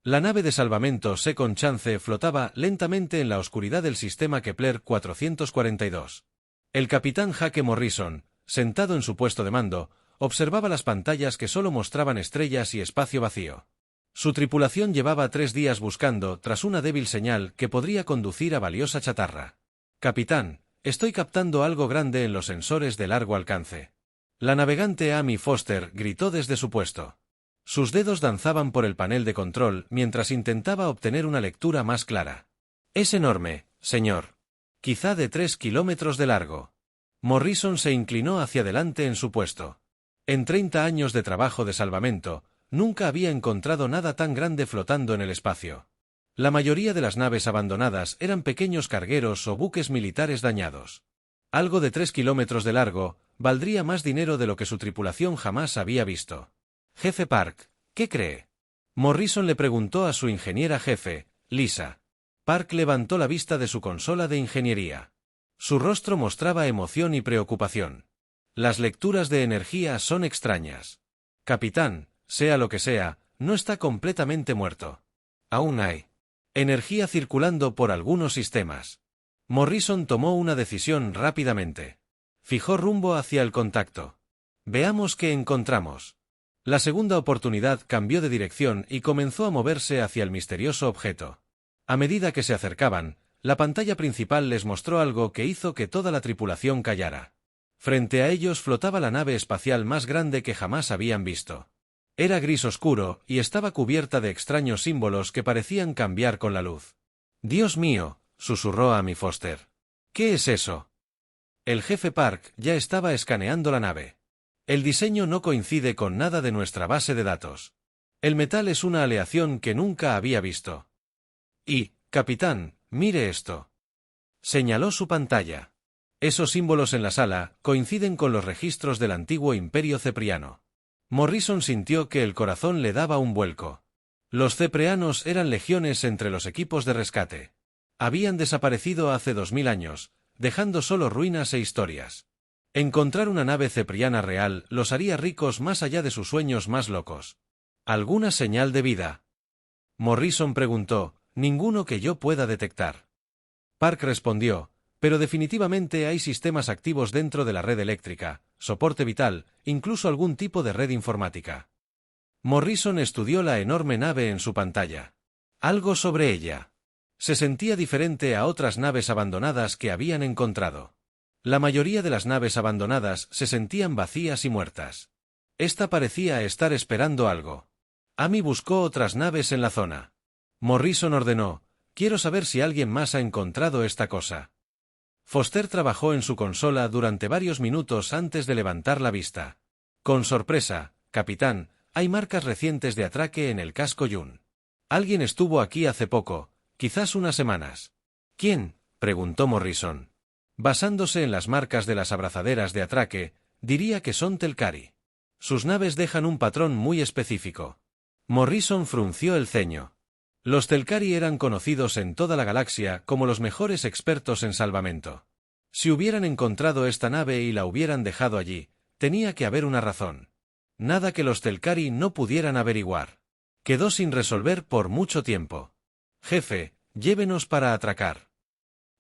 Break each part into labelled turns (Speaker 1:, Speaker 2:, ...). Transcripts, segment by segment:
Speaker 1: La nave de salvamento Second Chance flotaba lentamente en la oscuridad del sistema Kepler 442. El capitán Jake Morrison, sentado en su puesto de mando, observaba las pantallas que solo mostraban estrellas y espacio vacío. Su tripulación llevaba 3 días buscando tras una débil señal que podría conducir a valiosa chatarra. Capitán, estoy captando algo grande en los sensores de largo alcance. La navegante Amy Foster gritó desde su puesto. Sus dedos danzaban por el panel de control mientras intentaba obtener una lectura más clara. Es enorme, señor. Quizá de 3 kilómetros de largo. Morrison se inclinó hacia adelante en su puesto. En 30 años de trabajo de salvamento, nunca había encontrado nada tan grande flotando en el espacio. La mayoría de las naves abandonadas eran pequeños cargueros o buques militares dañados. Algo de 3 kilómetros de largo valdría más dinero de lo que su tripulación jamás había visto. Jefe Park, ¿qué cree? Morrison le preguntó a su ingeniera jefe, Lisa. Park levantó la vista de su consola de ingeniería. Su rostro mostraba emoción y preocupación. Las lecturas de energía son extrañas. Capitán, sea lo que sea, no está completamente muerto. Aún hay energía circulando por algunos sistemas. Morrison tomó una decisión rápidamente. Fijó rumbo hacia el contacto. Veamos qué encontramos. La segunda oportunidad cambió de dirección y comenzó a moverse hacia el misterioso objeto. A medida que se acercaban, la pantalla principal les mostró algo que hizo que toda la tripulación callara. Frente a ellos flotaba la nave espacial más grande que jamás habían visto. Era gris oscuro y estaba cubierta de extraños símbolos que parecían cambiar con la luz. «Dios mío», susurró Amy Foster. «¿Qué es eso?» El jefe Park ya estaba escaneando la nave. El diseño no coincide con nada de nuestra base de datos. El metal es una aleación que nunca había visto. Y, capitán, mire esto. Señaló su pantalla. Esos símbolos en la sala coinciden con los registros del antiguo Imperio Cepriano. Morrison sintió que el corazón le daba un vuelco. Los cepreanos eran legiones entre los equipos de rescate. Habían desaparecido hace 2000 años, dejando solo ruinas e historias. Encontrar una nave cepriana real los haría ricos más allá de sus sueños más locos. ¿Alguna señal de vida? Morrison preguntó. Ninguno que yo pueda detectar. Park respondió, pero definitivamente hay sistemas activos dentro de la red eléctrica, soporte vital, incluso algún tipo de red informática. Morrison estudió la enorme nave en su pantalla. Algo sobre ella. Se sentía diferente a otras naves abandonadas que habían encontrado. La mayoría de las naves abandonadas se sentían vacías y muertas. Esta parecía estar esperando algo. Amy buscó otras naves en la zona. Morrison ordenó, quiero saber si alguien más ha encontrado esta cosa. Foster trabajó en su consola durante varios minutos antes de levantar la vista. Con sorpresa, capitán, hay marcas recientes de atraque en el casco Yun. Alguien estuvo aquí hace poco, quizás unas semanas. ¿Quién?, preguntó Morrison. Basándose en las marcas de las abrazaderas de atraque, diría que son Telkari. Sus naves dejan un patrón muy específico. Morrison frunció el ceño. Los Telkari eran conocidos en toda la galaxia como los mejores expertos en salvamento. Si hubieran encontrado esta nave y la hubieran dejado allí, tenía que haber una razón. Nada que los Telkari no pudieran averiguar. Quedó sin resolver por mucho tiempo. Jefe, llévenos para atracar.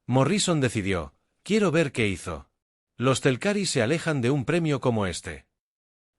Speaker 1: Morrison decidió, quiero ver qué hizo. Los Telkari se alejan de un premio como este.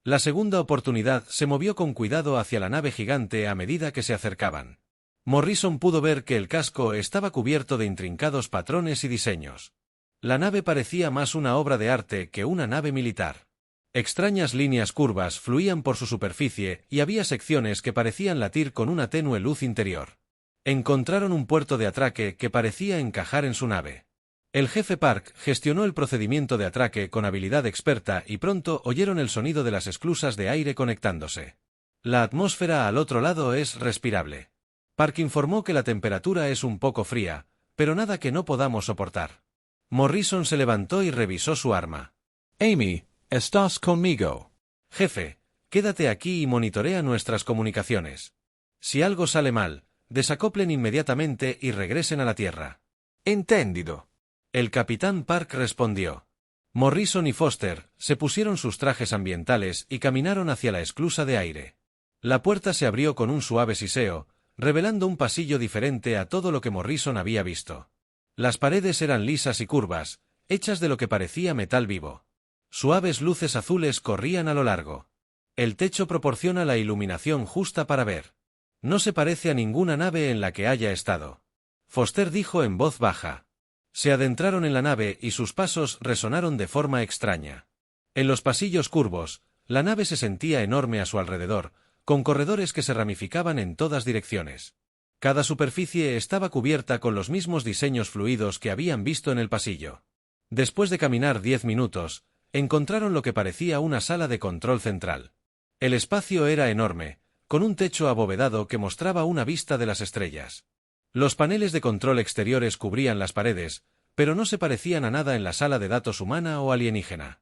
Speaker 1: La segunda oportunidad se movió con cuidado hacia la nave gigante a medida que se acercaban. Morrison pudo ver que el casco estaba cubierto de intrincados patrones y diseños. La nave parecía más una obra de arte que una nave militar. Extrañas líneas curvas fluían por su superficie y había secciones que parecían latir con una tenue luz interior. Encontraron un puerto de atraque que parecía encajar en su nave. El jefe Park gestionó el procedimiento de atraque con habilidad experta y pronto oyeron el sonido de las esclusas de aire conectándose. La atmósfera al otro lado es respirable. Park informó que la temperatura es un poco fría, pero nada que no podamos soportar. Morrison se levantó y revisó su arma.
Speaker 2: Amy, ¿estás conmigo?
Speaker 1: Jefe, quédate aquí y monitorea nuestras comunicaciones. Si algo sale mal, desacoplen inmediatamente y regresen a la Tierra.
Speaker 2: Entendido.
Speaker 1: El capitán Park respondió. Morrison y Foster se pusieron sus trajes ambientales y caminaron hacia la esclusa de aire. La puerta se abrió con un suave siseo, revelando un pasillo diferente a todo lo que Morrison había visto. Las paredes eran lisas y curvas, hechas de lo que parecía metal vivo. Suaves luces azules corrían a lo largo. El techo proporciona la iluminación justa para ver. No se parece a ninguna nave en la que haya estado. Foster dijo en voz baja. Se adentraron en la nave y sus pasos resonaron de forma extraña. En los pasillos curvos, la nave se sentía enorme a su alrededor, con corredores que se ramificaban en todas direcciones. Cada superficie estaba cubierta con los mismos diseños fluidos que habían visto en el pasillo. Después de caminar 10 minutos, encontraron lo que parecía una sala de control central. El espacio era enorme, con un techo abovedado que mostraba una vista de las estrellas. Los paneles de control exteriores cubrían las paredes, pero no se parecían a nada en la sala de datos humana o alienígena.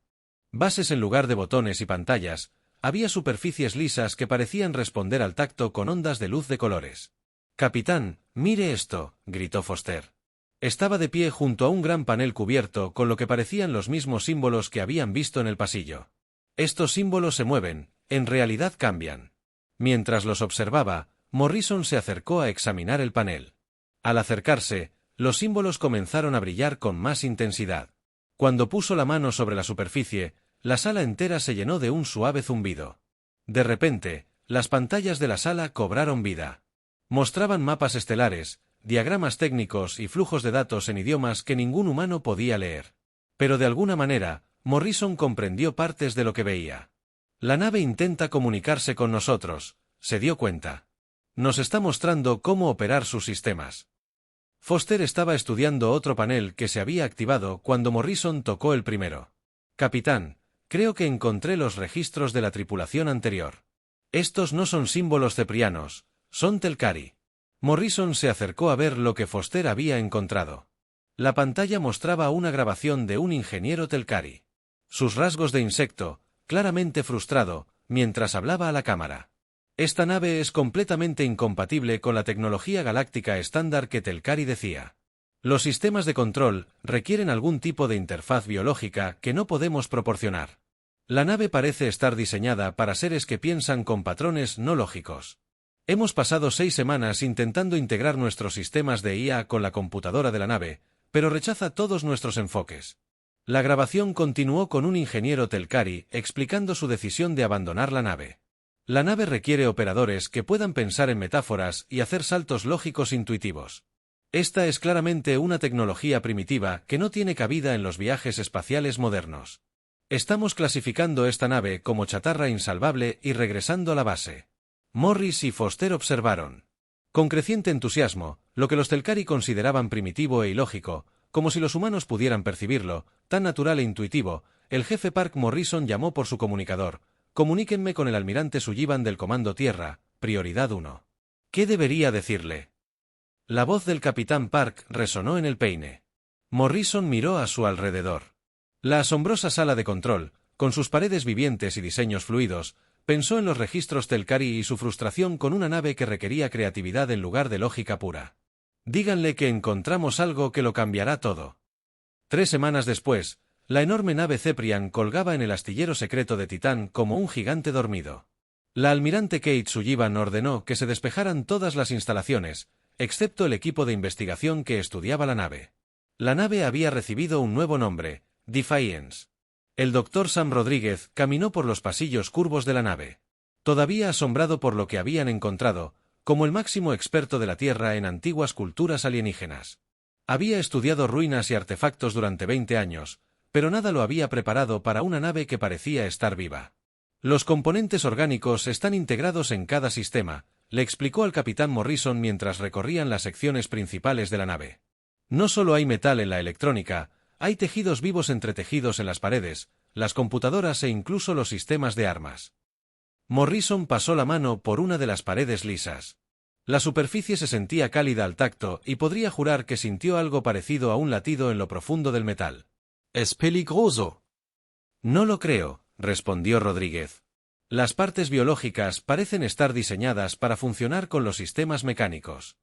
Speaker 1: Bases en lugar de botones y pantallas, había superficies lisas que parecían responder al tacto con ondas de luz de colores. «Capitán, mire esto», gritó Foster. Estaba de pie junto a un gran panel cubierto con lo que parecían los mismos símbolos que habían visto en el pasillo. Estos símbolos se mueven, en realidad cambian. Mientras los observaba, Morrison se acercó a examinar el panel. Al acercarse, los símbolos comenzaron a brillar con más intensidad. Cuando puso la mano sobre la superficie, la sala entera se llenó de un suave zumbido. De repente, las pantallas de la sala cobraron vida. Mostraban mapas estelares, diagramas técnicos y flujos de datos en idiomas que ningún humano podía leer. Pero de alguna manera, Morrison comprendió partes de lo que veía. La nave intenta comunicarse con nosotros, se dio cuenta. Nos está mostrando cómo operar sus sistemas. Foster estaba estudiando otro panel que se había activado cuando Morrison tocó el primero. «Capitán, creo que encontré los registros de la tripulación anterior. Estos no son símbolos ceprianos, son Telcari». Morrison se acercó a ver lo que Foster había encontrado. La pantalla mostraba una grabación de un ingeniero Telcari. Sus rasgos de insecto, claramente frustrado, mientras hablaba a la cámara. «Esta nave es completamente incompatible con la tecnología galáctica estándar que Telcari decía. Los sistemas de control requieren algún tipo de interfaz biológica que no podemos proporcionar. La nave parece estar diseñada para seres que piensan con patrones no lógicos. Hemos pasado 6 semanas intentando integrar nuestros sistemas de IA con la computadora de la nave, pero rechaza todos nuestros enfoques». La grabación continuó con un ingeniero Telcari explicando su decisión de abandonar la nave. La nave requiere operadores que puedan pensar en metáforas y hacer saltos lógicos intuitivos. Esta es claramente una tecnología primitiva que no tiene cabida en los viajes espaciales modernos. Estamos clasificando esta nave como chatarra insalvable y regresando a la base. Morris y Foster observaron, con creciente entusiasmo, lo que los Telcari consideraban primitivo e ilógico, como si los humanos pudieran percibirlo, tan natural e intuitivo. El jefe Park Morrison llamó por su comunicador. «Comuníquenme con el almirante Sullivan del Comando Tierra, prioridad 1. ¿Qué debería decirle?» La voz del capitán Park resonó en el peine. Morrison miró a su alrededor. La asombrosa sala de control, con sus paredes vivientes y diseños fluidos, pensó en los registros Telcari y su frustración con una nave que requería creatividad en lugar de lógica pura. «Díganle que encontramos algo que lo cambiará todo». 3 semanas después, la enorme nave Ceprian colgaba en el astillero secreto de Titán como un gigante dormido. La almirante Kate Sullivan ordenó que se despejaran todas las instalaciones, excepto el equipo de investigación que estudiaba la nave. La nave había recibido un nuevo nombre, Defiance. El Dr. Sam Rodríguez caminó por los pasillos curvos de la nave. Todavía asombrado por lo que habían encontrado, como el máximo experto de la Tierra en antiguas culturas alienígenas. Había estudiado ruinas y artefactos durante 20 años, pero nada lo había preparado para una nave que parecía estar viva. «Los componentes orgánicos están integrados en cada sistema», le explicó al capitán Morrison mientras recorrían las secciones principales de la nave. «No solo hay metal en la electrónica, hay tejidos vivos entretejidos en las paredes, las computadoras e incluso los sistemas de armas». Morrison pasó la mano por una de las paredes lisas. La superficie se sentía cálida al tacto y podría jurar que sintió algo parecido a un latido en lo profundo del metal.
Speaker 2: Es peligroso.
Speaker 1: «No lo creo», respondió Rodríguez. «Las partes biológicas parecen estar diseñadas para funcionar con los sistemas mecánicos.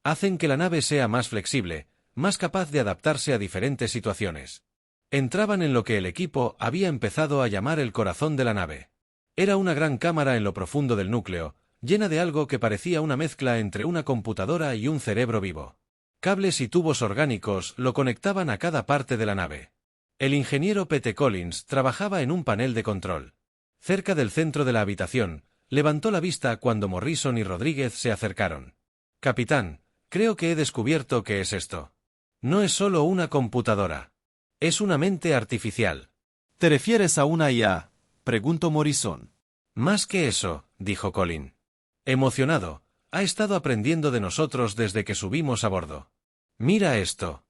Speaker 1: Hacen que la nave sea más flexible, más capaz de adaptarse a diferentes situaciones». Entraban en lo que el equipo había empezado a llamar el corazón de la nave. Era una gran cámara en lo profundo del núcleo, llena de algo que parecía una mezcla entre una computadora y un cerebro vivo. Cables y tubos orgánicos lo conectaban a cada parte de la nave. El ingeniero Pete Collins trabajaba en un panel de control. Cerca del centro de la habitación, levantó la vista cuando Morrison y Rodríguez se acercaron. «Capitán, creo que he descubierto qué es esto. No es solo una computadora. Es una mente artificial».
Speaker 2: ¿Te refieres a una IA?, preguntó Morrison.
Speaker 1: «Más que eso», dijo Colin. Emocionado, ha estado aprendiendo de nosotros desde que subimos a bordo. «Mira esto».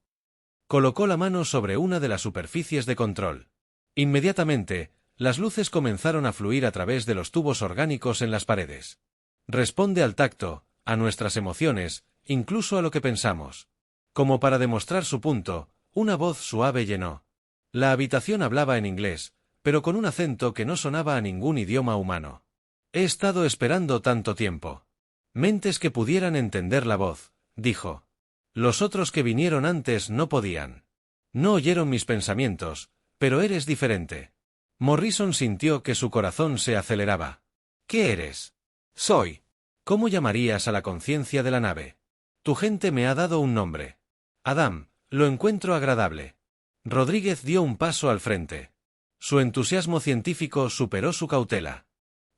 Speaker 1: Colocó la mano sobre una de las superficies de control. Inmediatamente, las luces comenzaron a fluir a través de los tubos orgánicos en las paredes. Responde al tacto, a nuestras emociones, incluso a lo que pensamos. Como para demostrar su punto, una voz suave llenó. La habitación hablaba en inglés, pero con un acento que no sonaba a ningún idioma humano. He estado esperando tanto tiempo. Mentes que pudieran entender la voz, dijo. Los otros que vinieron antes no podían. No oyeron mis pensamientos, pero eres diferente. Morrison sintió que su corazón se aceleraba. ¿Qué eres?
Speaker 2: Soy.
Speaker 1: ¿Cómo llamarías a la conciencia de la nave? Tu gente me ha dado un nombre. Adam, lo encuentro agradable. Rodríguez dio un paso al frente. Su entusiasmo científico superó su cautela.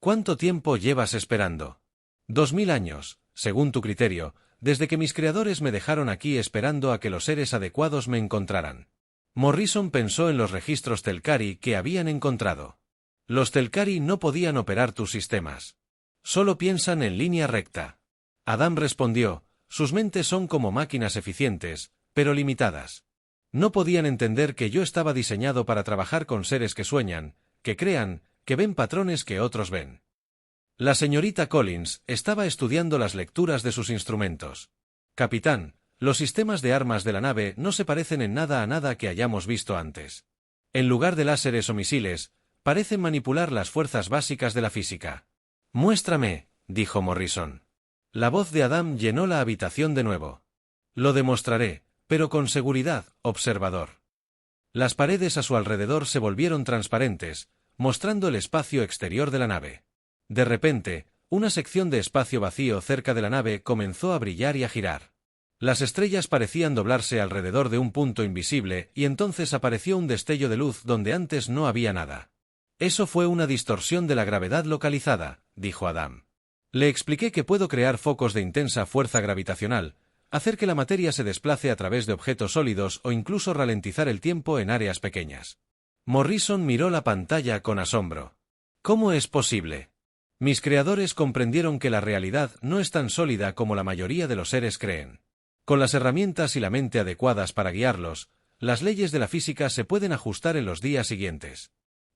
Speaker 1: ¿Cuánto tiempo llevas esperando? 2000 años, según tu criterio, desde que mis creadores me dejaron aquí esperando a que los seres adecuados me encontraran. Morrison pensó en los registros Telcari que habían encontrado. Los Telcari no podían operar tus sistemas. Solo piensan en línea recta. Adam respondió, sus mentes son como máquinas eficientes, pero limitadas. No podían entender que yo estaba diseñado para trabajar con seres que sueñan, que crean, que ven patrones que otros ven. La señorita Collins estaba estudiando las lecturas de sus instrumentos. Capitán, los sistemas de armas de la nave no se parecen en nada a nada que hayamos visto antes. En lugar de láseres o misiles, parecen manipular las fuerzas básicas de la física. Muéstrame, dijo Morrison. La voz de Adam llenó la habitación de nuevo. Lo demostraré, pero con seguridad, observador. Las paredes a su alrededor se volvieron transparentes, mostrando el espacio exterior de la nave. De repente, una sección de espacio vacío cerca de la nave comenzó a brillar y a girar. Las estrellas parecían doblarse alrededor de un punto invisible y entonces apareció un destello de luz donde antes no había nada. Eso fue una distorsión de la gravedad localizada, dijo Adam. Le expliqué que puedo crear focos de intensa fuerza gravitacional, hacer que la materia se desplace a través de objetos sólidos o incluso ralentizar el tiempo en áreas pequeñas. Morrison miró la pantalla con asombro. ¿Cómo es posible? Mis creadores comprendieron que la realidad no es tan sólida como la mayoría de los seres creen. Con las herramientas y la mente adecuadas para guiarlos, las leyes de la física se pueden ajustar en los días siguientes.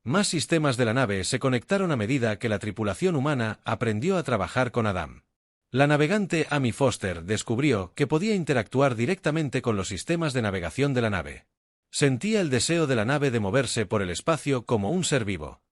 Speaker 1: Más sistemas de la nave se conectaron a medida que la tripulación humana aprendió a trabajar con Adam. La navegante Amy Foster descubrió que podía interactuar directamente con los sistemas de navegación de la nave. Sentía el deseo de la nave de moverse por el espacio como un ser vivo.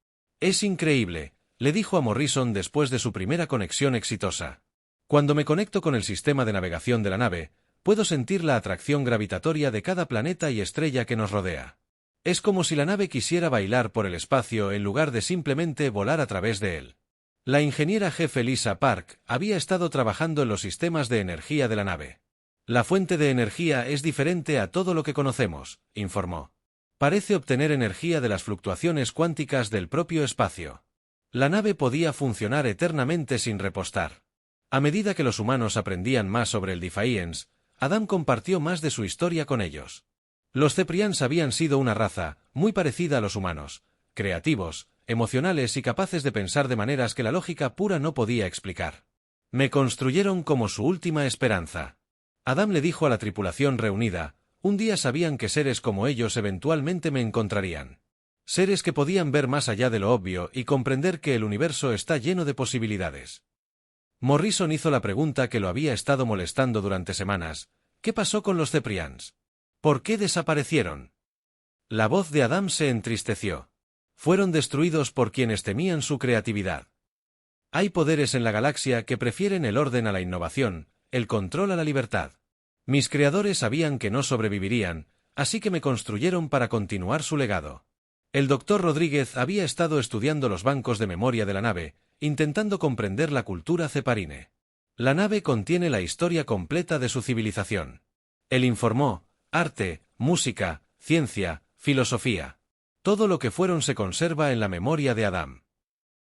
Speaker 1: Es increíble, le dijo a Morrison después de su primera conexión exitosa. Cuando me conecto con el sistema de navegación de la nave, puedo sentir la atracción gravitatoria de cada planeta y estrella que nos rodea. Es como si la nave quisiera bailar por el espacio en lugar de simplemente volar a través de él. La ingeniera jefe Lisa Park había estado trabajando en los sistemas de energía de la nave. La fuente de energía es diferente a todo lo que conocemos, informó. Parece obtener energía de las fluctuaciones cuánticas del propio espacio. La nave podía funcionar eternamente sin repostar. A medida que los humanos aprendían más sobre el Defiance, Adam compartió más de su historia con ellos. Los Ceprians habían sido una raza, muy parecida a los humanos, creativos, emocionales y capaces de pensar de maneras que la lógica pura no podía explicar. Me construyeron como su última esperanza. Adam le dijo a la tripulación reunida, un día sabían que seres como ellos eventualmente me encontrarían. Seres que podían ver más allá de lo obvio y comprender que el universo está lleno de posibilidades. Morrison hizo la pregunta que lo había estado molestando durante semanas. ¿Qué pasó con los Ceprians? ¿Por qué desaparecieron? La voz de Adam se entristeció. Fueron destruidos por quienes temían su creatividad. Hay poderes en la galaxia que prefieren el orden a la innovación, el control a la libertad. Mis creadores sabían que no sobrevivirían, así que me construyeron para continuar su legado. El Dr. Rodríguez había estado estudiando los bancos de memoria de la nave, intentando comprender la cultura ceparine. La nave contiene la historia completa de su civilización. Él informó, arte, música, ciencia, filosofía. Todo lo que fueron se conserva en la memoria de Adam.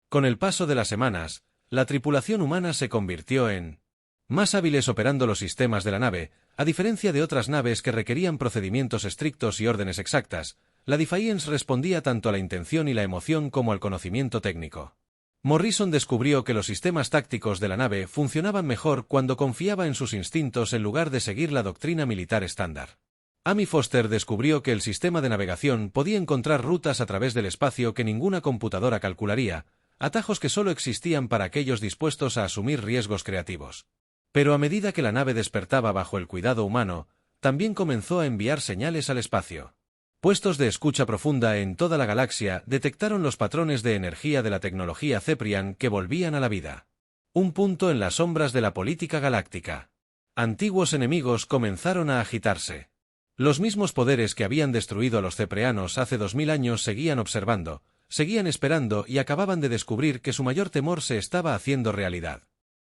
Speaker 1: Con el paso de las semanas, la tripulación humana se convirtió en más hábiles operando los sistemas de la nave, a diferencia de otras naves que requerían procedimientos estrictos y órdenes exactas. La Defiance respondía tanto a la intención y la emoción como al conocimiento técnico. Morrison descubrió que los sistemas tácticos de la nave funcionaban mejor cuando confiaba en sus instintos en lugar de seguir la doctrina militar estándar. Amy Foster descubrió que el sistema de navegación podía encontrar rutas a través del espacio que ninguna computadora calcularía, atajos que solo existían para aquellos dispuestos a asumir riesgos creativos. Pero a medida que la nave despertaba bajo el cuidado humano, también comenzó a enviar señales al espacio. Puestos de escucha profunda en toda la galaxia detectaron los patrones de energía de la tecnología Ceprian que volvían a la vida. Un punto en las sombras de la política galáctica. Antiguos enemigos comenzaron a agitarse. Los mismos poderes que habían destruido a los cepreanos hace 2000 años seguían observando, seguían esperando y acababan de descubrir que su mayor temor se estaba haciendo realidad.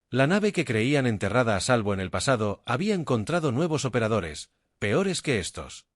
Speaker 1: La nave que creían enterrada a salvo en el pasado había encontrado nuevos operadores, peores que estos.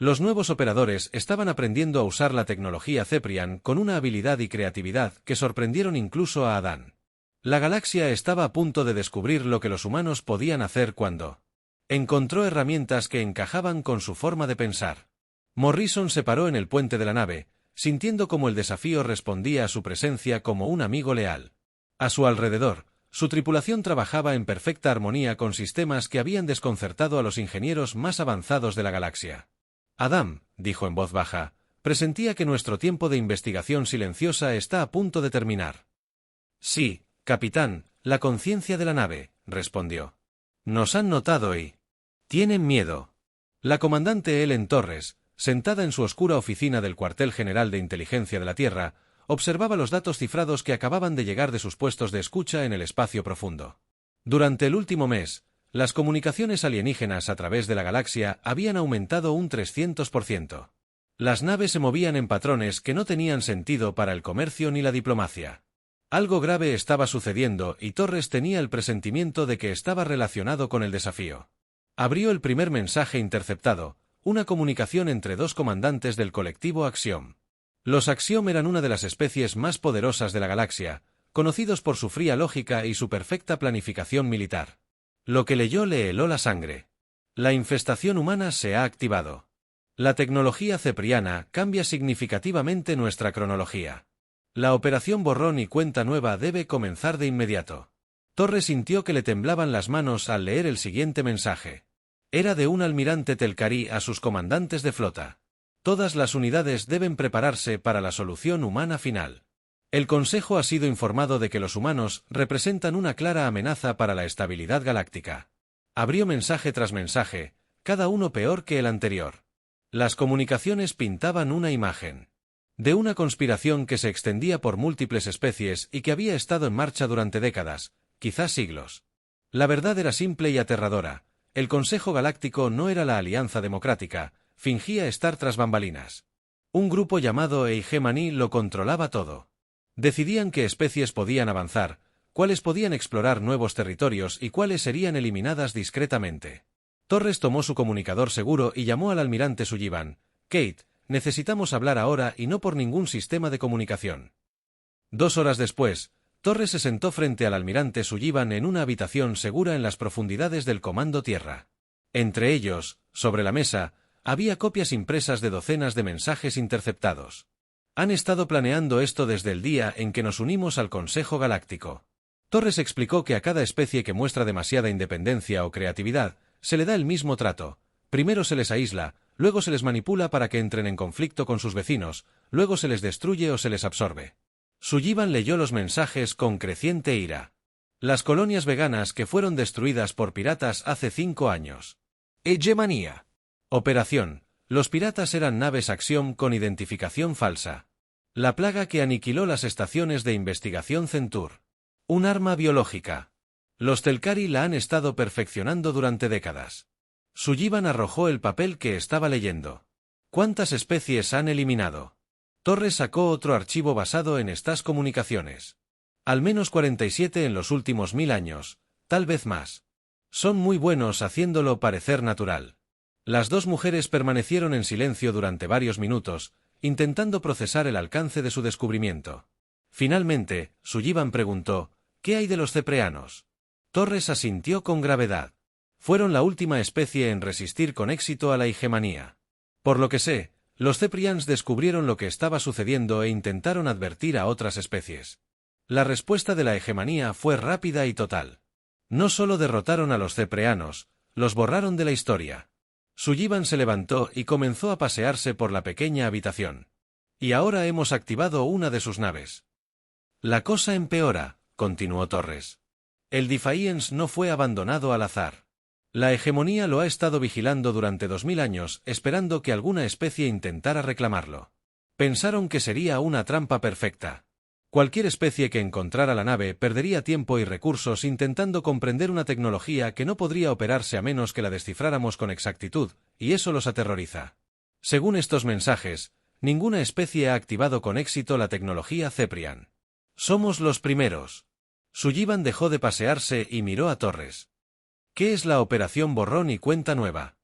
Speaker 1: Los nuevos operadores estaban aprendiendo a usar la tecnología Ceprian con una habilidad y creatividad que sorprendieron incluso a Adán. La galaxia estaba a punto de descubrir lo que los humanos podían hacer cuando encontró herramientas que encajaban con su forma de pensar. Morrison se paró en el puente de la nave, sintiendo cómo el desafío respondía a su presencia como un amigo leal. A su alrededor, su tripulación trabajaba en perfecta armonía con sistemas que habían desconcertado a los ingenieros más avanzados de la galaxia. Adam, dijo en voz baja, presentía que nuestro tiempo de investigación silenciosa está a punto de terminar. Sí, capitán, la conciencia de la nave, respondió. Nos han notado y tienen miedo. La comandante Ellen Torres, sentada en su oscura oficina del cuartel general de inteligencia de la Tierra, observaba los datos cifrados que acababan de llegar de sus puestos de escucha en el espacio profundo. Durante el último mes, las comunicaciones alienígenas a través de la galaxia habían aumentado un 300%. Las naves se movían en patrones que no tenían sentido para el comercio ni la diplomacia. Algo grave estaba sucediendo y Torres tenía el presentimiento de que estaba relacionado con el desafío. Abrió el primer mensaje interceptado, una comunicación entre dos comandantes del colectivo Axiom. Los Axiom eran una de las especies más poderosas de la galaxia, conocidos por su fría lógica y su perfecta planificación militar. Lo que leyó le heló la sangre. La infestación humana se ha activado. La tecnología cepriana cambia significativamente nuestra cronología. La operación borrón y cuenta nueva debe comenzar de inmediato. Torres sintió que le temblaban las manos al leer el siguiente mensaje. Era de un almirante Telcari a sus comandantes de flota. Todas las unidades deben prepararse para la solución humana final. El Consejo ha sido informado de que los humanos representan una clara amenaza para la estabilidad galáctica. Abrió mensaje tras mensaje, cada uno peor que el anterior. Las comunicaciones pintaban una imagen de una conspiración que se extendía por múltiples especies y que había estado en marcha durante décadas, quizás siglos. La verdad era simple y aterradora. El Consejo Galáctico no era la Alianza Democrática, fingía estar tras bambalinas. Un grupo llamado Hegemony lo controlaba todo. Decidían qué especies podían avanzar, cuáles podían explorar nuevos territorios y cuáles serían eliminadas discretamente. Torres tomó su comunicador seguro y llamó al almirante Sullivan. Kate, necesitamos hablar ahora y no por ningún sistema de comunicación. 2 horas después, Torres se sentó frente al almirante Sullivan en una habitación segura en las profundidades del Comando Tierra. Entre ellos, sobre la mesa, había copias impresas de docenas de mensajes interceptados. Han estado planeando esto desde el día en que nos unimos al Consejo Galáctico. Torres explicó que a cada especie que muestra demasiada independencia o creatividad, se le da el mismo trato. Primero se les aísla, luego se les manipula para que entren en conflicto con sus vecinos, luego se les destruye o se les absorbe. Sullivan leyó los mensajes con creciente ira. Las colonias veganas que fueron destruidas por piratas hace 5 años. Hegemonía. Operación. Los piratas eran naves Axiom con identificación falsa. La plaga que aniquiló las estaciones de investigación Centur. Un arma biológica. Los Telcari la han estado perfeccionando durante décadas. Sullivan arrojó el papel que estaba leyendo. ¿Cuántas especies han eliminado? Torres sacó otro archivo basado en estas comunicaciones. Al menos 47 en los últimos 1000 años, tal vez más. Son muy buenos haciéndolo parecer natural. Las dos mujeres permanecieron en silencio durante varios minutos, intentando procesar el alcance de su descubrimiento. Finalmente, Sullivan preguntó, ¿qué hay de los cepreanos? Torres asintió con gravedad. Fueron la última especie en resistir con éxito a la hegemonía. Por lo que sé, los Ceprians descubrieron lo que estaba sucediendo e intentaron advertir a otras especies. La respuesta de la hegemonía fue rápida y total. No solo derrotaron a los cepreanos, los borraron de la historia. Sullivan se levantó y comenzó a pasearse por la pequeña habitación. Y ahora hemos activado una de sus naves. La cosa empeora, continuó Torres. El Defiance no fue abandonado al azar. La hegemonía lo ha estado vigilando durante 2000 años, esperando que alguna especie intentara reclamarlo. Pensaron que sería una trampa perfecta. Cualquier especie que encontrara la nave perdería tiempo y recursos intentando comprender una tecnología que no podría operarse a menos que la descifráramos con exactitud, y eso los aterroriza. Según estos mensajes, ninguna especie ha activado con éxito la tecnología Ceprian. Somos los primeros. Sullivan dejó de pasearse y miró a Torres. ¿Qué es la operación borrón y cuenta nueva?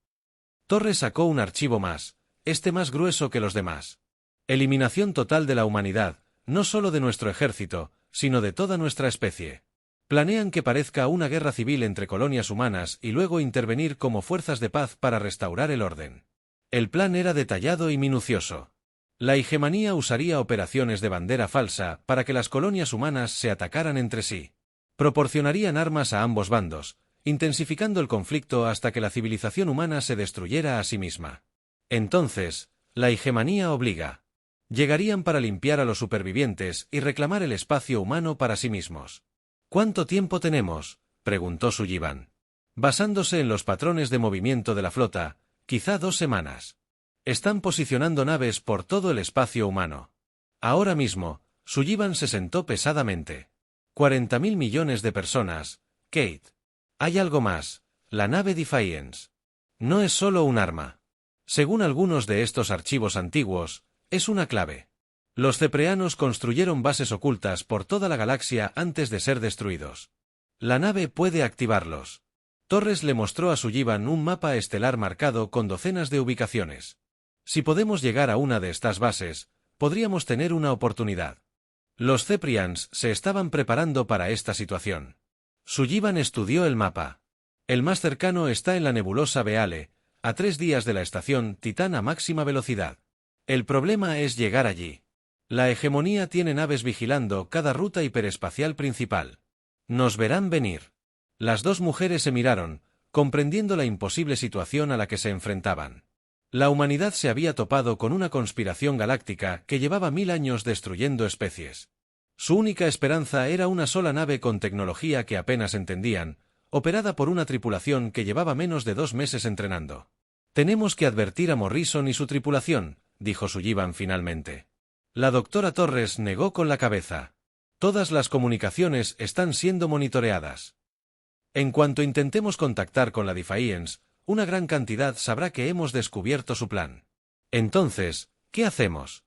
Speaker 1: Torres sacó un archivo más, más grueso que los demás. Eliminación total de la humanidad, no solo de nuestro ejército, sino de toda nuestra especie. Planean que parezca una guerra civil entre colonias humanas y luego intervenir como fuerzas de paz para restaurar el orden. El plan era detallado y minucioso. La hegemonía usaría operaciones de bandera falsa para que las colonias humanas se atacaran entre sí. Proporcionarían armas a ambos bandos, intensificando el conflicto hasta que la civilización humana se destruyera a sí misma. Entonces, la hegemonía obliga. Llegarían para limpiar a los supervivientes y reclamar el espacio humano para sí mismos. ¿Cuánto tiempo tenemos?, preguntó Sullivan. Basándose en los patrones de movimiento de la flota, quizá 2 semanas. Están posicionando naves por todo el espacio humano. Ahora mismo, Sullivan se sentó pesadamente. 40.000 millones de personas, Kate. Hay algo más, la nave Defiance. No es solo un arma. Según algunos de estos archivos antiguos, es una clave. Los cepreanos construyeron bases ocultas por toda la galaxia antes de ser destruidos. La nave puede activarlos. Torres le mostró a Sullivan un mapa estelar marcado con docenas de ubicaciones. Si podemos llegar a una de estas bases, podríamos tener una oportunidad. Los Ceprians se estaban preparando para esta situación. Sullivan estudió el mapa. El más cercano está en la nebulosa Beale, a 3 días de la estación Titán a máxima velocidad. El problema es llegar allí. La hegemonía tiene naves vigilando cada ruta hiperespacial principal. Nos verán venir. Las dos mujeres se miraron, comprendiendo la imposible situación a la que se enfrentaban. La humanidad se había topado con una conspiración galáctica que llevaba 1000 años destruyendo especies. Su única esperanza era una sola nave con tecnología que apenas entendían, operada por una tripulación que llevaba menos de 2 meses entrenando. Tenemos que advertir a Morrison y su tripulación, dijo Sullivan finalmente. La doctora Torres negó con la cabeza. Todas las comunicaciones están siendo monitoreadas. En cuanto intentemos contactar con la Defiance, una gran cantidad sabrá que hemos descubierto su plan. Entonces, ¿qué hacemos?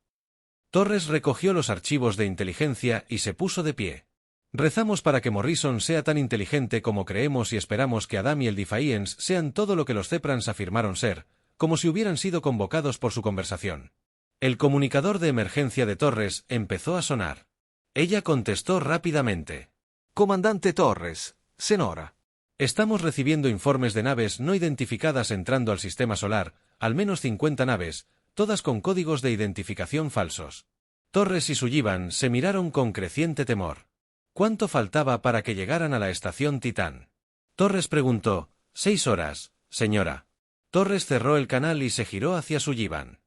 Speaker 1: Torres recogió los archivos de inteligencia y se puso de pie. Rezamos para que Morrison sea tan inteligente como creemos y esperamos que Adam y el Defiance sean todo lo que los Ceprans afirmaron ser, como si hubieran sido convocados por su conversación. El comunicador de emergencia de Torres empezó a sonar. Ella contestó rápidamente.
Speaker 3: Comandante Torres, Senora.
Speaker 1: Estamos recibiendo informes de naves no identificadas entrando al sistema solar, al menos 50 naves, todas con códigos de identificación falsos. Torres y Sullivan se miraron con creciente temor. ¿Cuánto faltaba para que llegaran a la estación Titán? Torres preguntó. 6 horas, señora. Torres cerró el canal y se giró hacia Sullivan.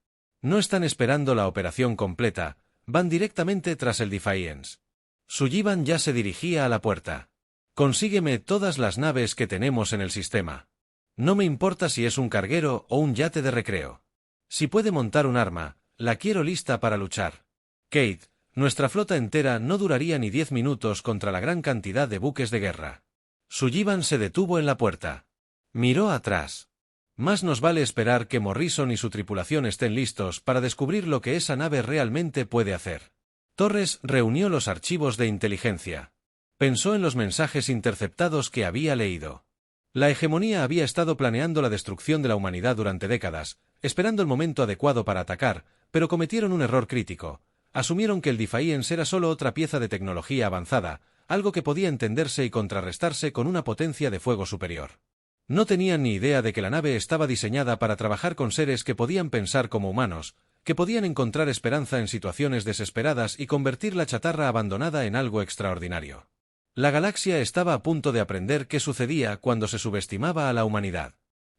Speaker 1: No están esperando la operación completa, van directamente tras el Defiance. Sullivan ya se dirigía a la puerta. Consígueme todas las naves que tenemos en el sistema. No me importa si es un carguero o un yate de recreo. Si puede montar un arma, la quiero lista para luchar. Kate, nuestra flota entera no duraría ni 10 minutos contra la gran cantidad de buques de guerra. Sullivan se detuvo en la puerta. Miró atrás. Más nos vale esperar que Morrison y su tripulación estén listos para descubrir lo que esa nave realmente puede hacer. Torres reunió los archivos de inteligencia. Pensó en los mensajes interceptados que había leído. La hegemonía había estado planeando la destrucción de la humanidad durante décadas, esperando el momento adecuado para atacar, pero cometieron un error crítico. Asumieron que el Defiance era solo otra pieza de tecnología avanzada, algo que podía entenderse y contrarrestarse con una potencia de fuego superior. No tenían ni idea de que la nave estaba diseñada para trabajar con seres que podían pensar como humanos, que podían encontrar esperanza en situaciones desesperadas y convertir la chatarra abandonada en algo extraordinario. La galaxia estaba a punto de aprender qué sucedía cuando se subestimaba a la humanidad.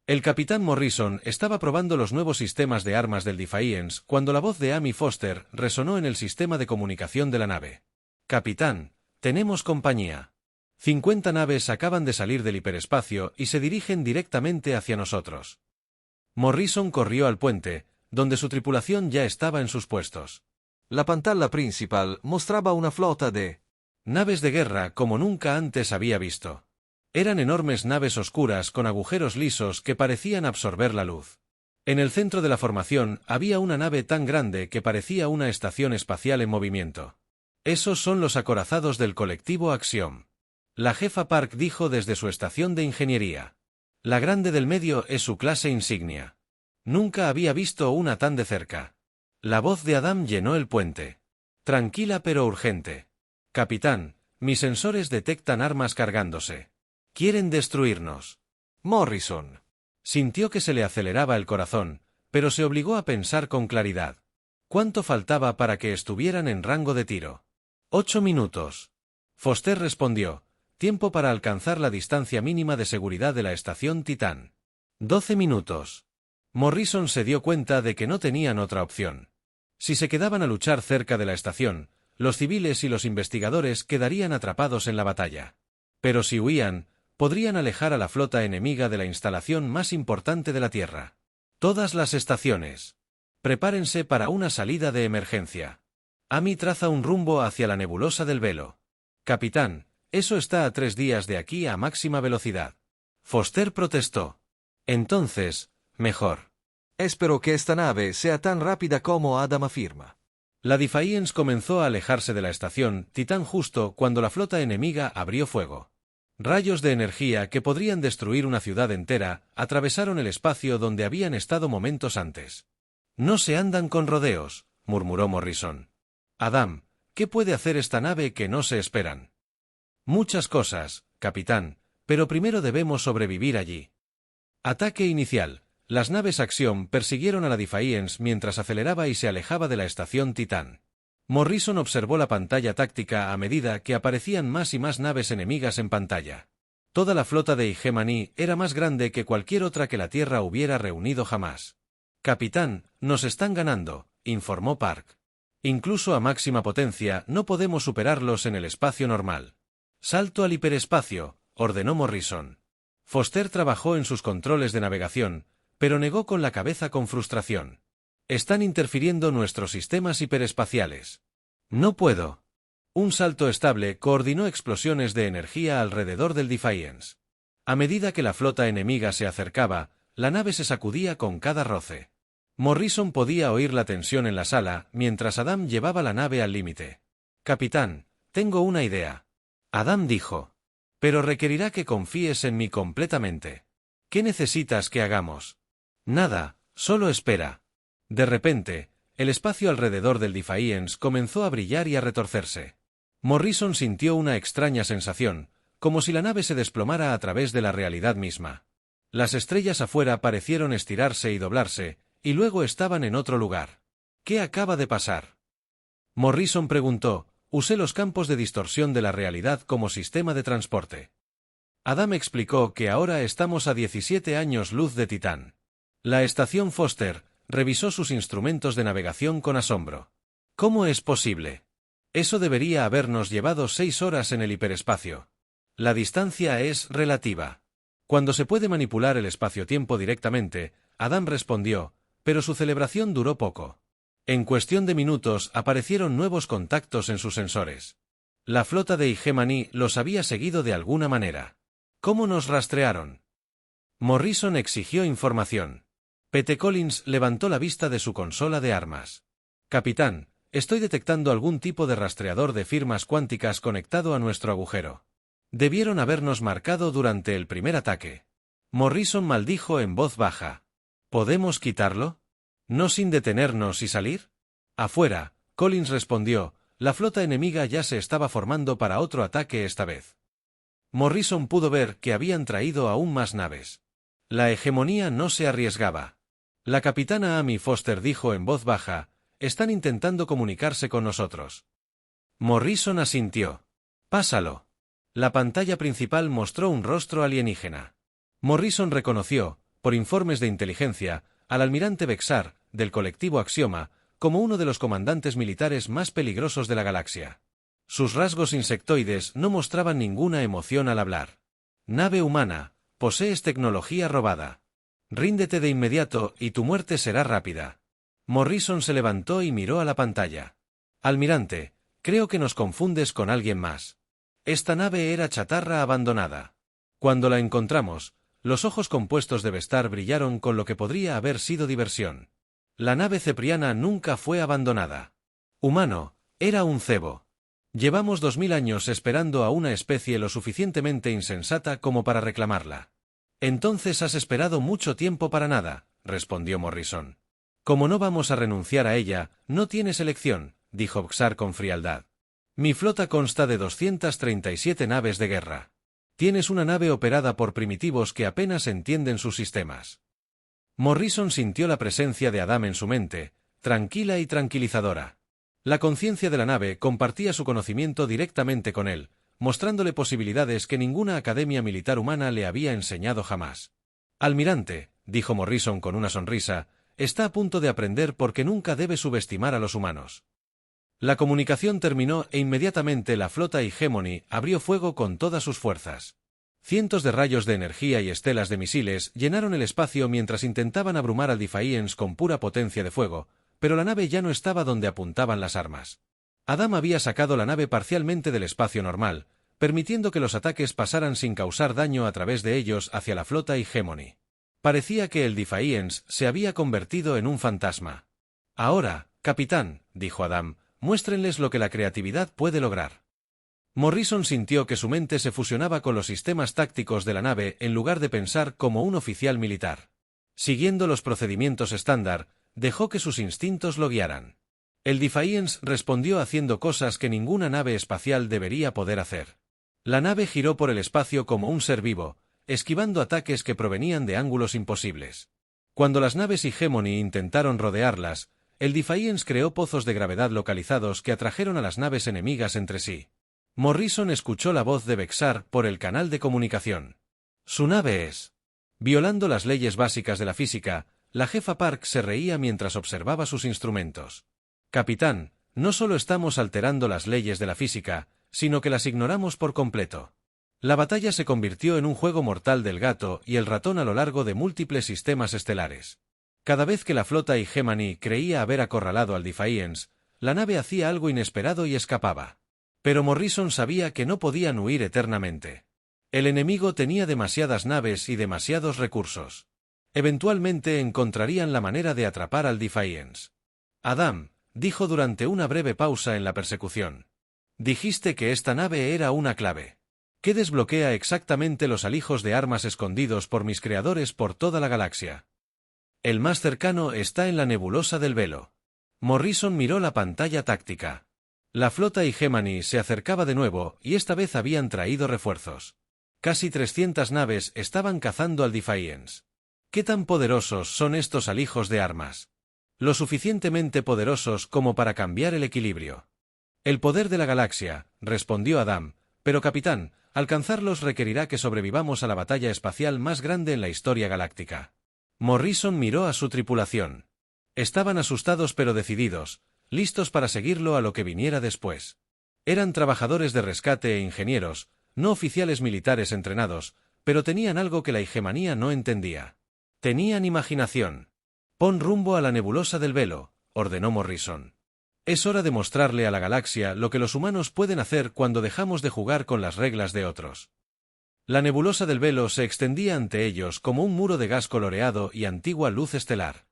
Speaker 1: El capitán Morrison estaba probando los nuevos sistemas de armas del Defiance cuando la voz de Amy Foster resonó en el sistema de comunicación de la nave. «Capitán, tenemos compañía. 50 naves acaban de salir del hiperespacio y se dirigen directamente hacia nosotros». Morrison corrió al puente, donde su tripulación ya estaba en sus puestos.
Speaker 3: La pantalla principal mostraba una flota de
Speaker 1: naves de guerra como nunca antes había visto. Eran enormes naves oscuras con agujeros lisos que parecían absorber la luz. En el centro de la formación había una nave tan grande que parecía una estación espacial en movimiento. Esos son los acorazados del colectivo Axiom. La jefa Park dijo desde su estación de ingeniería. La grande del medio es su clase insignia. Nunca había visto una tan de cerca. La voz de Adam llenó el puente. Tranquila pero urgente. Capitán, mis sensores detectan armas cargándose. Quieren destruirnos.
Speaker 3: Morrison.
Speaker 1: Sintió que se le aceleraba el corazón, pero se obligó a pensar con claridad. ¿Cuánto faltaba para que estuvieran en rango de tiro? 8 minutos. Foster respondió. Tiempo para alcanzar la distancia mínima de seguridad de la estación Titán. 12 minutos. Morrison se dio cuenta de que no tenían otra opción. Si se quedaban a luchar cerca de la estación, los civiles y los investigadores quedarían atrapados en la batalla. Pero si huían, podrían alejar a la flota enemiga de la instalación más importante de la Tierra. Todas las estaciones. Prepárense para una salida de emergencia. Amy traza un rumbo hacia la nebulosa del Velo. Capitán, eso está a 3 días de aquí a máxima velocidad. Foster protestó. Entonces, mejor.
Speaker 3: Espero que esta nave sea tan rápida como Adam afirma.
Speaker 1: La Defiance comenzó a alejarse de la estación Titán justo cuando la flota enemiga abrió fuego. Rayos de energía que podrían destruir una ciudad entera atravesaron el espacio donde habían estado momentos antes. «No se andan con rodeos», murmuró Morrison. «Adam, ¿qué puede hacer esta nave que no se esperan?» «Muchas cosas, capitán, pero primero debemos sobrevivir allí». Ataque inicial. Las naves Axiom persiguieron a la Defiance mientras aceleraba y se alejaba de la estación Titán. Morrison observó la pantalla táctica a medida que aparecían más y más naves enemigas en pantalla. Toda la flota de Hegemony era más grande que cualquier otra que la Tierra hubiera reunido jamás. «Capitán, nos están ganando», informó Park. «Incluso a máxima potencia no podemos superarlos en el espacio normal». «Salto al hiperespacio», ordenó Morrison. Foster trabajó en sus controles de navegación, pero negó con la cabeza con frustración. «Están interfiriendo nuestros sistemas hiperespaciales». «No puedo». Un salto estable coordinó explosiones de energía alrededor del Defiance. A medida que la flota enemiga se acercaba, la nave se sacudía con cada roce. Morrison podía oír la tensión en la sala mientras Adam llevaba la nave al límite. «Capitán, tengo una idea». Adam dijo. «Pero requerirá que confíes en mí completamente». «¿Qué necesitas que hagamos?» «Nada, solo espera». De repente, el espacio alrededor del Defiance comenzó a brillar y a retorcerse. Morrison sintió una extraña sensación, como si la nave se desplomara a través de la realidad misma. Las estrellas afuera parecieron estirarse y doblarse, y luego estaban en otro lugar. ¿Qué acaba de pasar? Morrison preguntó. Usé los campos de distorsión de la realidad como sistema de transporte. Adam explicó que ahora estamos a 17 años luz de Titán. La estación Foster revisó sus instrumentos de navegación con asombro. ¿Cómo es posible? Eso debería habernos llevado 6 horas en el hiperespacio. La distancia es relativa. Cuando se puede manipular el espacio-tiempo directamente, Adam respondió, pero su celebración duró poco. En cuestión de minutos aparecieron nuevos contactos en sus sensores. La flota de Hegemony los había seguido de alguna manera. ¿Cómo nos rastrearon? Morrison exigió información. Pete Collins levantó la vista de su consola de armas. Capitán, Estoy detectando algún tipo de rastreador de firmas cuánticas conectado a nuestro agujero. Debieron habernos marcado durante el primer ataque. Morrison maldijo en voz baja. ¿Podemos quitarlo? ¿No sin detenernos y salir? Afuera, Collins respondió, la flota enemiga ya se estaba formando para otro ataque esta vez. Morrison pudo ver que habían traído aún más naves. La hegemonía no se arriesgaba. La capitana Amy Foster dijo en voz baja, están intentando comunicarse con nosotros. Morrison asintió. Pásalo. La pantalla principal mostró un rostro alienígena. Morrison reconoció, por informes de inteligencia, al almirante Bexar, del colectivo Axioma, como uno de los comandantes militares más peligrosos de la galaxia. Sus rasgos insectoides no mostraban ninguna emoción al hablar. Nave humana, posees tecnología robada. Ríndete de inmediato y tu muerte será rápida. Morrison se levantó y miró a la pantalla. Almirante, creo que nos confundes con alguien más. Esta nave era chatarra abandonada. Cuando la encontramos, los ojos compuestos de Vestar brillaron con lo que podría haber sido diversión. La nave cepriana nunca fue abandonada. Humano, era un cebo. Llevamos 2000 años esperando a una especie lo suficientemente insensata como para reclamarla. Entonces has esperado mucho tiempo para nada, respondió Morrison. Como no vamos a renunciar a ella, no tienes elección, dijo Bexar con frialdad. Mi flota consta de 237 naves de guerra. Tienes una nave operada por primitivos que apenas entienden sus sistemas. Morrison sintió la presencia de Adam en su mente, tranquila y tranquilizadora. La conciencia de la nave compartía su conocimiento directamente con él, mostrándole posibilidades que ninguna academia militar humana le había enseñado jamás. Almirante, dijo Morrison con una sonrisa, está a punto de aprender porque nunca debe subestimar a los humanos. La comunicación terminó e inmediatamente la flota Hegemony abrió fuego con todas sus fuerzas. Cientos de rayos de energía y estelas de misiles llenaron el espacio mientras intentaban abrumar al Defiance con pura potencia de fuego, pero la nave ya no estaba donde apuntaban las armas. Adam había sacado la nave parcialmente del espacio normal, permitiendo que los ataques pasaran sin causar daño a través de ellos hacia la flota Hegemony. Parecía que el Defiance se había convertido en un fantasma. Ahora, capitán, dijo Adam, muéstrenles lo que la creatividad puede lograr. Morrison sintió que su mente se fusionaba con los sistemas tácticos de la nave en lugar de pensar como un oficial militar. Siguiendo los procedimientos estándar, dejó que sus instintos lo guiaran. El Defiance respondió haciendo cosas que ninguna nave espacial debería poder hacer. La nave giró por el espacio como un ser vivo, esquivando ataques que provenían de ángulos imposibles. Cuando las naves Hegemony intentaron rodearlas, el Defiance creó pozos de gravedad localizados que atrajeron a las naves enemigas entre sí. Morrison escuchó la voz de Bexar por el canal de comunicación. Su nave es. Violando las leyes básicas de la física, la jefa Park se reía mientras observaba sus instrumentos. Capitán, no solo estamos alterando las leyes de la física, sino que las ignoramos por completo. La batalla se convirtió en un juego mortal del gato y el ratón a lo largo de múltiples sistemas estelares. Cada vez que la flota Hegemony creía haber acorralado al Defiance, la nave hacía algo inesperado y escapaba. Pero Morrison sabía que no podían huir eternamente. El enemigo tenía demasiadas naves y demasiados recursos. Eventualmente encontrarían la manera de atrapar al Defiance. Adam, dijo durante una breve pausa en la persecución. Dijiste que esta nave era una clave. ¿Qué desbloquea exactamente los alijos de armas escondidos por mis creadores por toda la galaxia? El más cercano está en la nebulosa del velo. Morrison miró la pantalla táctica. La flota Hegemony se acercaba de nuevo y esta vez habían traído refuerzos. Casi 300 naves estaban cazando al Defiance. ¿Qué tan poderosos son estos alijos de armas? Lo suficientemente poderosos como para cambiar el equilibrio. El poder de la galaxia, respondió Adam, pero capitán, alcanzarlos requerirá que sobrevivamos a la batalla espacial más grande en la historia galáctica. Morrison miró a su tripulación. Estaban asustados pero decididos, listos para seguirlo a lo que viniera después. Eran trabajadores de rescate e ingenieros, no oficiales militares entrenados, pero tenían algo que la hegemonía no entendía. Tenían imaginación. Pon rumbo a la nebulosa del velo, ordenó Morrison. Es hora de mostrarle a la galaxia lo que los humanos pueden hacer cuando dejamos de jugar con las reglas de otros. La nebulosa del velo se extendía ante ellos como un muro de gas coloreado y antigua luz estelar.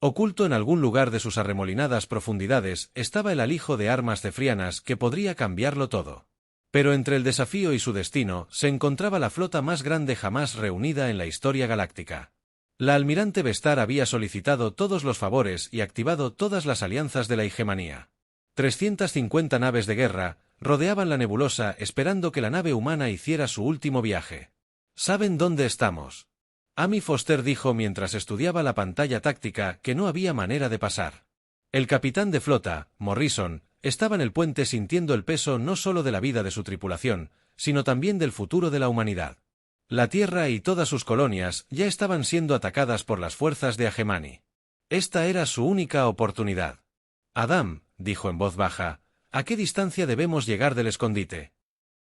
Speaker 1: Oculto en algún lugar de sus arremolinadas profundidades estaba el alijo de armas cefrianas que podría cambiarlo todo. Pero entre el desafío y su destino se encontraba la flota más grande jamás reunida en la historia galáctica. La almirante Vestar había solicitado todos los favores y activado todas las alianzas de la hegemonía. 350 naves de guerra rodeaban la nebulosa esperando que la nave humana hiciera su último viaje. ¿Saben dónde estamos? Amy Foster dijo mientras estudiaba la pantalla táctica que no había manera de pasar. El capitán de flota, Morrison, estaba en el puente sintiendo el peso no solo de la vida de su tripulación, sino también del futuro de la humanidad. La Tierra y todas sus colonias ya estaban siendo atacadas por las fuerzas de Agemani. Esta era su única oportunidad. Adam, dijo en voz baja, ¿a qué distancia debemos llegar del escondite?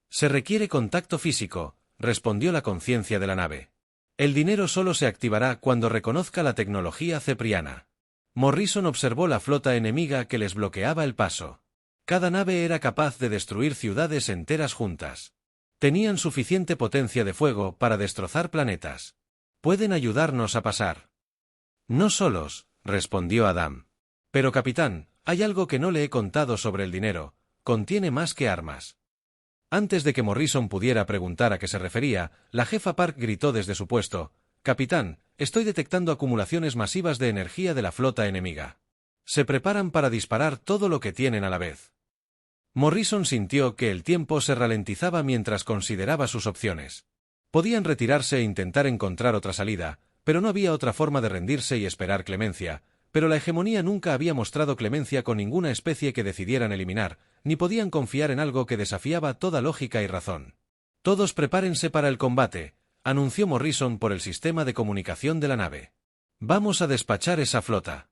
Speaker 1: Se requiere contacto físico, respondió la conciencia de la nave. El dinero solo se activará cuando reconozca la tecnología cepriana. Morrison observó la flota enemiga que les bloqueaba el paso. Cada nave era capaz de destruir ciudades enteras juntas. Tenían suficiente potencia de fuego para destrozar planetas. Pueden ayudarnos a pasar. No solos, respondió Adam. Pero capitán, hay algo que no le he contado sobre el dinero, contiene más que armas. Antes de que Morrison pudiera preguntar a qué se refería, la jefa Park gritó desde su puesto, «Capitán, estoy detectando acumulaciones masivas de energía de la flota enemiga. Se preparan para disparar todo lo que tienen a la vez». Morrison sintió que el tiempo se ralentizaba mientras consideraba sus opciones. Podían retirarse e intentar encontrar otra salida, pero no había otra forma de rendirse y esperar clemencia, pero la hegemonía nunca había mostrado clemencia con ninguna especie que decidieran eliminar, ni podían confiar en algo que desafiaba toda lógica y razón. «Todos prepárense para el combate», anunció Morrison por el sistema de comunicación de la nave. «Vamos a despachar esa flota».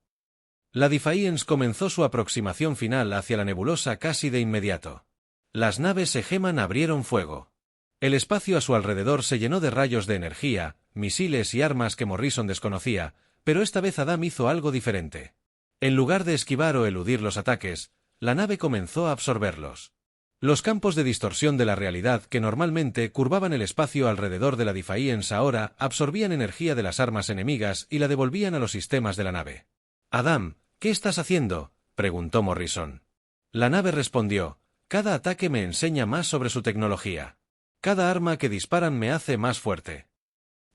Speaker 1: La Defiance comenzó su aproximación final hacia la nebulosa casi de inmediato. Las naves Hegeman abrieron fuego. El espacio a su alrededor se llenó de rayos de energía, misiles y armas que Morrison desconocía, pero esta vez Adam hizo algo diferente. En lugar de esquivar o eludir los ataques, la nave comenzó a absorberlos. Los campos de distorsión de la realidad que normalmente curvaban el espacio alrededor de la Defiance ahora absorbían energía de las armas enemigas y la devolvían a los sistemas de la nave. «Adam, ¿qué estás haciendo?», preguntó Morrison. La nave respondió, «Cada ataque me enseña más sobre su tecnología. Cada arma que disparan me hace más fuerte».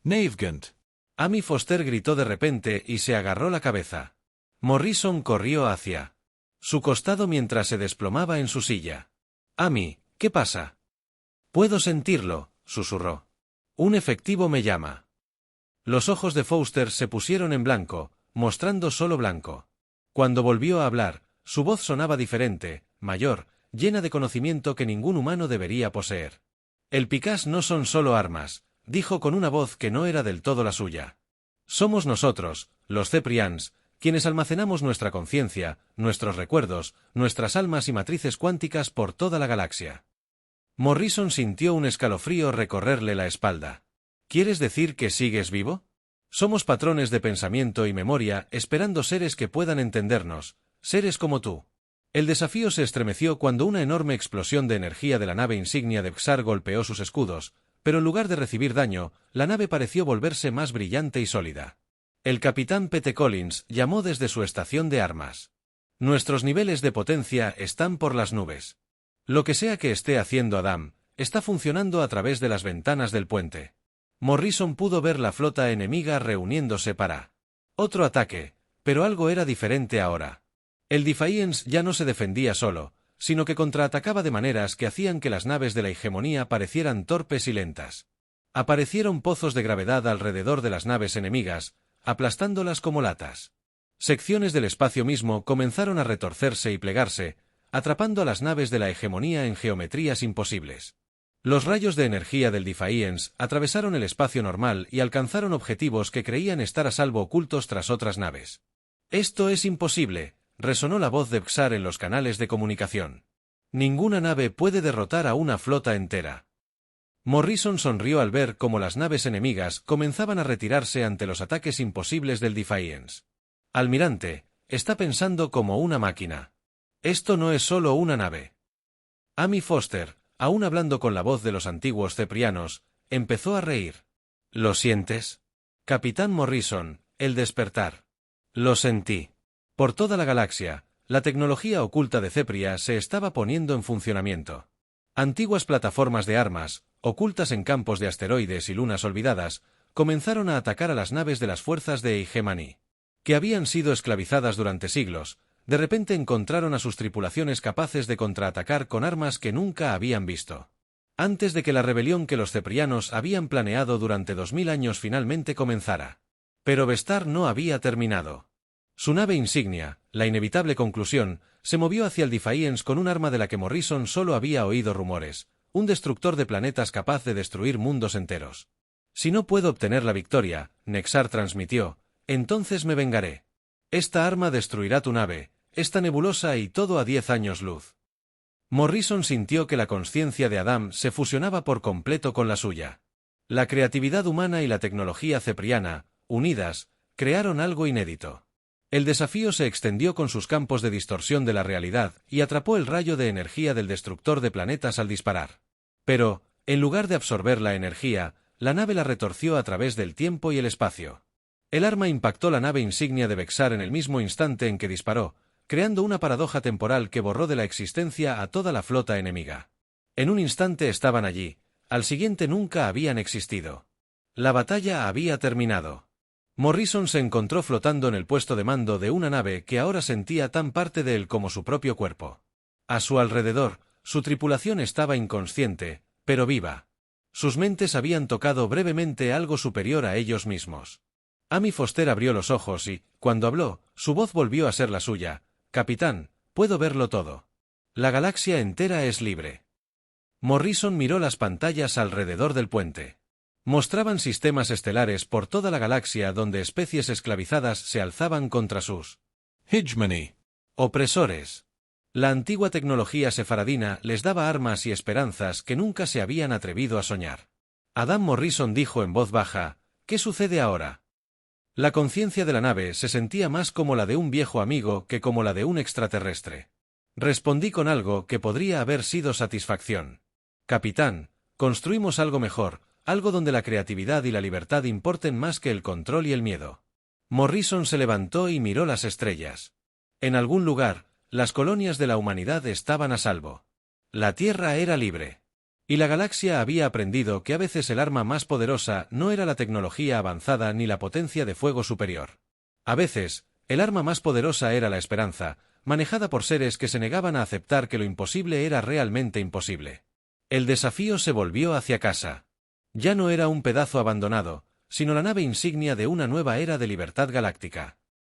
Speaker 2: Navegant.
Speaker 1: Amy Foster gritó de repente y se agarró la cabeza. Morrison corrió hacia su costado mientras se desplomaba en su silla. «Amy, ¿qué pasa?» «Puedo sentirlo», susurró. «Un efectivo me llama». Los ojos de Foster se pusieron en blanco, mostrando solo blanco. Cuando volvió a hablar, su voz sonaba diferente, mayor, llena de conocimiento que ningún humano debería poseer. «El Picas no son solo armas», dijo con una voz que no era del todo la suya. «Somos nosotros, los Ceprians, quienes almacenamos nuestra conciencia, nuestros recuerdos, nuestras almas y matrices cuánticas por toda la galaxia». Morrison sintió un escalofrío recorrerle la espalda. «¿Quieres decir que sigues vivo? Somos patrones de pensamiento y memoria esperando seres que puedan entendernos, seres como tú». El desafío se estremeció cuando una enorme explosión de energía de la nave insignia de Xar golpeó sus escudos, pero en lugar de recibir daño, la nave pareció volverse más brillante y sólida. El capitán Pete Collins llamó desde su estación de armas. «Nuestros niveles de potencia están por las nubes. Lo que sea que esté haciendo Adam, está funcionando a través de las ventanas del puente». Morrison pudo ver la flota enemiga reuniéndose para otro ataque, pero algo era diferente ahora. El Defiance ya no se defendía solo, sino que contraatacaba de maneras que hacían que las naves de la hegemonía parecieran torpes y lentas. Aparecieron pozos de gravedad alrededor de las naves enemigas, aplastándolas como latas. Secciones del espacio mismo comenzaron a retorcerse y plegarse, atrapando a las naves de la hegemonía en geometrías imposibles. Los rayos de energía del Defiance atravesaron el espacio normal y alcanzaron objetivos que creían estar a salvo ocultos tras otras naves. «Esto es imposible», resonó la voz de Xar en los canales de comunicación. «Ninguna nave puede derrotar a una flota entera». Morrison sonrió al ver cómo las naves enemigas comenzaban a retirarse ante los ataques imposibles del Defiance. «Almirante, está pensando como una máquina. Esto no es solo una nave». Amy Foster, aún hablando con la voz de los antiguos ceprianos, empezó a reír. «¿Lo sientes? Capitán Morrison, el despertar». Lo sentí. Por toda la galaxia, la tecnología oculta de Cepria se estaba poniendo en funcionamiento. Antiguas plataformas de armas, ocultas en campos de asteroides y lunas olvidadas, comenzaron a atacar a las naves de las fuerzas de Hegemony, que habían sido esclavizadas durante siglos. De repente encontraron a sus tripulaciones capaces de contraatacar con armas que nunca habían visto. Antes de que la rebelión que los ceprianos habían planeado durante 2000 años finalmente comenzara. Pero Vestar no había terminado. Su nave insignia, la inevitable conclusión, se movió hacia el Defiance con un arma de la que Morrison solo había oído rumores, un destructor de planetas capaz de destruir mundos enteros. Si no puedo obtener la victoria, Nexar transmitió, entonces me vengaré. Esta arma destruirá tu nave, esta nebulosa y todo a 10 años luz. Morrison sintió que la consciencia de Adam se fusionaba por completo con la suya. La creatividad humana y la tecnología cepriana, unidas, crearon algo inédito. El desafío se extendió con sus campos de distorsión de la realidad y atrapó el rayo de energía del destructor de planetas al disparar. Pero, en lugar de absorber la energía, la nave la retorció a través del tiempo y el espacio. El arma impactó la nave insignia de Vexar en el mismo instante en que disparó, creando una paradoja temporal que borró de la existencia a toda la flota enemiga. En un instante estaban allí, al siguiente nunca habían existido. La batalla había terminado. Morrison se encontró flotando en el puesto de mando de una nave que ahora sentía tan parte de él como su propio cuerpo. A su alrededor, su tripulación estaba inconsciente, pero viva. Sus mentes habían tocado brevemente algo superior a ellos mismos. Amy Foster abrió los ojos y, cuando habló, su voz volvió a ser la suya. Capitán, puedo verlo todo. La galaxia entera es libre. Morrison miró las pantallas alrededor del puente. Mostraban sistemas estelares por toda la galaxia donde especies esclavizadas se alzaban contra sus
Speaker 2: Hegemony.
Speaker 1: opresores. La antigua tecnología sefaradina les daba armas y esperanzas que nunca se habían atrevido a soñar. Adam Morrison dijo en voz baja, ¿qué sucede ahora? La conciencia de la nave se sentía más como la de un viejo amigo que como la de un extraterrestre. Respondí con algo que podría haber sido satisfacción. Capitán, construimos algo mejor, algo donde la creatividad y la libertad importen más que el control y el miedo. Morrison se levantó y miró las estrellas. En algún lugar, las colonias de la humanidad estaban a salvo. La Tierra era libre. Y la galaxia había aprendido que a veces el arma más poderosa no era la tecnología avanzada ni la potencia de fuego superior. A veces, el arma más poderosa era la esperanza, manejada por seres que se negaban a aceptar que lo imposible era realmente imposible. El desafío se volvió hacia casa. Ya no era un pedazo abandonado, sino la nave insignia de una nueva era de libertad galáctica.